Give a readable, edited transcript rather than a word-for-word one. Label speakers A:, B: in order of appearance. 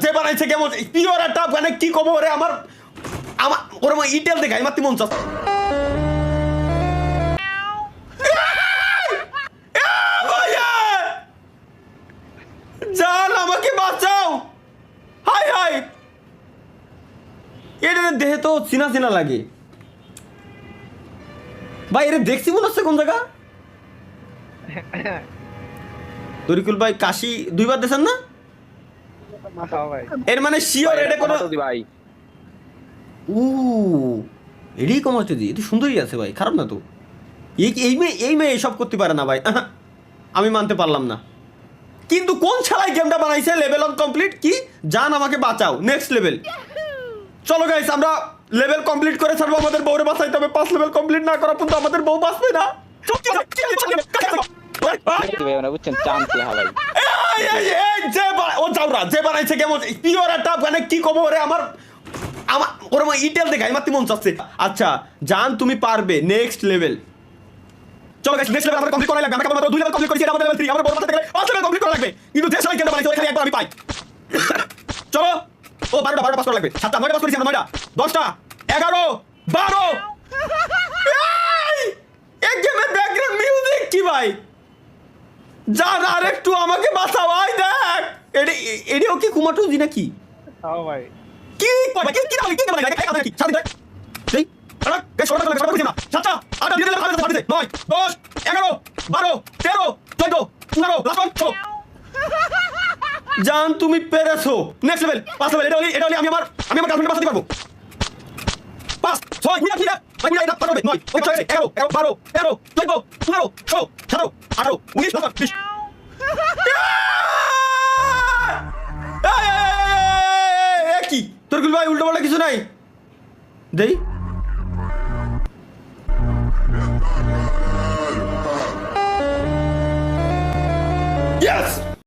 A: যে বানাইছে কেমন পিওর একটা মানে কি কব ওরে আমার আমার ওরে মা ইটেল দেখাই মাতি মন চাচ্ছে জান আমাকে বাঁচাও হাই হাই এটা দেহে তো চিনা চিনা লাগে ভাই এটা দেখছি মনে হচ্ছে কোন জায়গা তরিকুল ভাই কাশি দুইবার দেখছেন না এর মানে শিওর এটা কোনো
B: ভাই
A: এডি কমাতে দি এটা সুন্দরই আছে ভাই খারাপ না তো এই মেয়ে এসব করতে পারে না ভাই আমি মানতে পারলাম না কিন্তু কোন ছাড়াই গেমটা বানাইছে লেভেল অন কমপ্লিট কি জান আমাকে বাঁচাও নেক্সট লেভেল চলো গাইস আমরা লেভেল কমপ্লিট করে ছাড়বো আমাদের বউরে বাঁচাইতে হবে 5 লেভেল কমপ্লিট না করা পর্যন্ত আমাদের বউ বাঁচবে না
B: বুঝছেন চান্স ভাই
A: ও যাওরা যে বানাইছে কেমন পিওর একটা মানে কি কব ওরে আমার ওরে মা ইটেল দেখাই মাতি মন চাচ্ছে আচ্ছা জান তুমি পারবে নেক্সট লেভেল চলো গাইস নেক্সট লেভেল আমরা কমপ্লিট করা লাগবে আমরা কেবল 2 লেভেল কমপ্লিট করেছি এটা আমাদের লেভেল 3 আমরা বড় বাচ্চা থেকে 5 লেভেল কমপ্লিট করা লাগবে কিন্তু যে সময় গেমটা বানাইছে ওখানে একবার আমি পাই চলো ও 12টা পাস করা লাগবে 7টা 9টা পাস করেছি আমরা 9টা 10টা 11 12 এই গেমের ব্যাকগ্রাউন্ড মিউজিক কি ভাই জান আর একটু আমাকে বাঁচাও ভাই দেখ এডিও কি কুমাটুজি নাকি
B: হ্যাঁ ভাই
A: কি ভাই কি বলে কি বলে কি সাথে দেখ এই আরে কে ছোট করে করছিস না চাচা আটা দিয়ে দিলে খাবে সাথে 9 10 11 12 13 14 15 লাস্ট জান তুমি পেরেছো নেক্সট লেভেল 5 লেভেল এটা হলি আমি আমার গার্লফ্রেন্ড বাঁচাতে পারবো 5 6 মিনিট ভাই এটা পারবে 9 11 12 13 14 15 16 17 18 19 20 কি তরকুল ভাই উল্টো পাল্টা কিছু নাই দেই